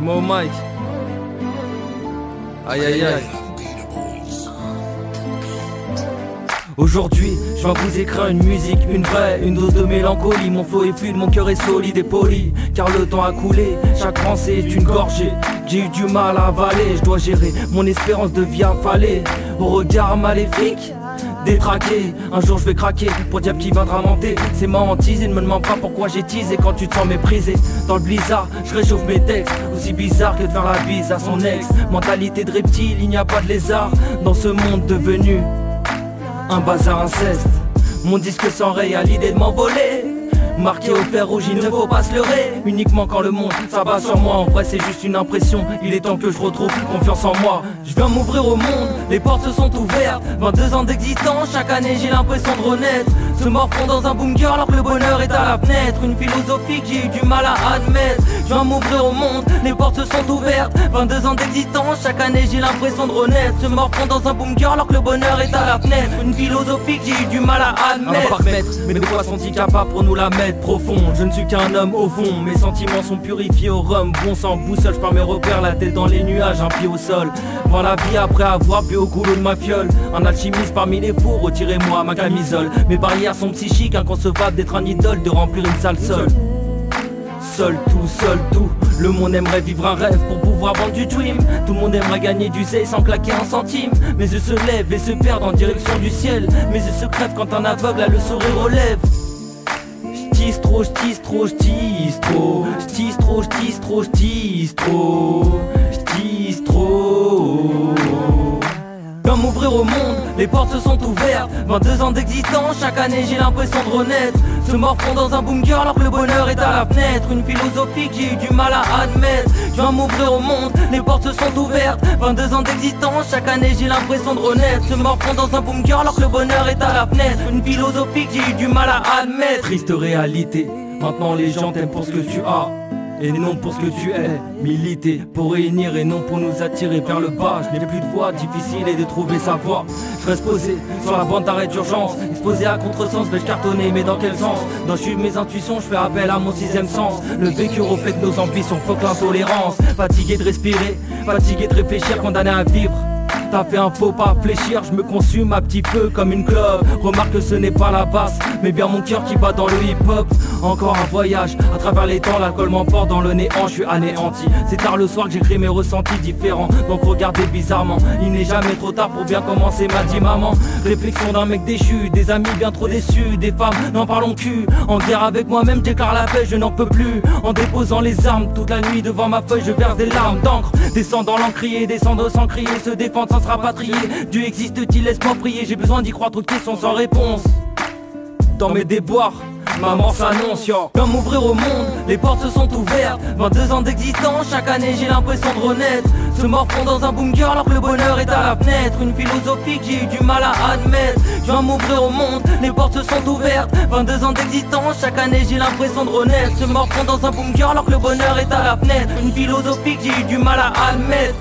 Dis-moi au mic. Aïe aïe aïe. Aujourd'hui, je vais vous écrire une musique, une vraie, une dose de mélancolie. Mon flow est fluide, mon cœur est solide et poli. Car le temps a coulé, chaque pensée est une gorgée. J'ai eu du mal à avaler, je dois gérer mon espérance de vie affalée. Au regard maléfique, détraqué, un jour je vais craquer pour diable qui viendra monter. C'est ma hantise, il ne me demande pas pourquoi j'ai teasé. Quand tu te sens méprisé, dans le blizzard, je réchauffe mes textes. Aussi bizarre que de faire la bise à son ex. Mentalité de reptile, il n'y a pas de lézard dans ce monde devenu un bazar inceste. Mon disque s'enraye à l'idée de m'envoler. Marqué au fer rouge, il ne faut pas se leurrer. Uniquement quand le monde s'abat sur moi. En vrai c'est juste une impression, il est temps que je retrouve confiance en moi. Je viens m'ouvrir au monde, les portes se sont ouvertes. 22 ans d'existence, chaque année j'ai l'impression de renaître. Se morfond dans un bunker alors que le bonheur est à la fenêtre. Une philosophie que j'ai eu du mal à admettre. Je viens m'ouvrir au monde, les portes se sont ouvertes. 22 ans d'existence, chaque année j'ai l'impression de renaître. Se morfond dans un bunker alors que le bonheur est à la fenêtre. Une philosophie que j'ai eu du mal à admettre. Un parmètre, mais de quoi sont-ils capables pour nous la mettre profond? Je ne suis qu'un homme au fond, mes sentiments sont purifiés au rhum. Bon sang, boussole, je pars mes repères, la tête dans les nuages, un pied au sol. Voir la vie après avoir bu au goulot de ma fiole. Un alchimiste parmi les fous, retirez-moi ma camisole. Mes barrières sont psychiques, inconcevables d'être un idole, de remplir une salle seule. Seul tout, le monde aimerait vivre un rêve pour pouvoir vendre du dream. Tout le monde aimerait gagner du zé sans claquer un centime. Mes yeux se lèvent et se perdent en direction du ciel. Mes yeux se crèvent quand un aveugle a le sourire aux lèvres. J'tisse trop, j'tisse trop, j'tisse trop. J'tisse trop, j'tisse trop, j'tisse trop. J'tisse trop. Viens m'ouvrir au monde, les portes se sont ouvertes. 22 ans d'existence, chaque année j'ai l'impression de renaître. Se morfond dans un bunker alors que le bonheur est à la fenêtre. Une philosophie que j'ai eu du mal à admettre. Je viens m'ouvrir au monde, les portes se sont ouvertes. 22 ans d'existence, chaque année j'ai l'impression de renaître. Se morfond dans un bunker alors que le bonheur est à la fenêtre. Une philosophie que j'ai eu du mal à admettre. Triste réalité, maintenant les gens t'aiment pour ce que tu as et non pour ce que tu es. Militer pour réunir et non pour nous attirer vers le bas. Je n'ai plus de voix, difficile est de trouver sa voix. Je reste posé sur la bande d'arrêt d'urgence. Exposé à contresens, vais-je cartonner, mais dans quel sens? Dans je suis mes intuitions, je fais appel à mon sixième sens. Le vécu reflète nos ambitions, faut que l'intolérance. Fatigué de respirer, fatigué de réfléchir, condamné à vivre. T'as fait un faux pas fléchir, je me consume à petit feu comme une clope. Remarque que ce n'est pas la basse, mais bien mon cœur qui bat dans le hip-hop. Encore un voyage, à travers les temps, l'alcool m'emporte dans le néant, je suis anéanti. C'est tard le soir que j'écris mes ressentis différents, donc regardez bizarrement. Il n'est jamais trop tard pour bien commencer, m'a dit maman. Réflexion d'un mec déchu, des amis bien trop déçus, des femmes, n'en parlons cul. En guerre avec moi-même, déclare la paix, je n'en peux plus. En déposant les armes, toute la nuit devant ma feuille, je verse des larmes d'encre. Descends dans l'encrier, descendre sans crier, se défendre sans se rapatrier. Dieu existe-t-il, laisse-moi prier, j'ai besoin d'y croire, trop de questions sans réponse. Dans mes déboires, ma mort s'annonce, yo. Viens m'ouvrir au monde, les portes se sont ouvertes. 22 ans d'existence, chaque année j'ai l'impression de renaître. Se morfond dans un bunker alors que le bonheur est à la fenêtre. Une philosophie que j'ai eu du mal à admettre. Je viens m'ouvrir au monde, les portes se sont ouvertes. 22 ans d'existence, chaque année j'ai l'impression de renaître. Se morfond dans un bunker alors que le bonheur est à la fenêtre. Une philosophie que j'ai eu du mal à admettre.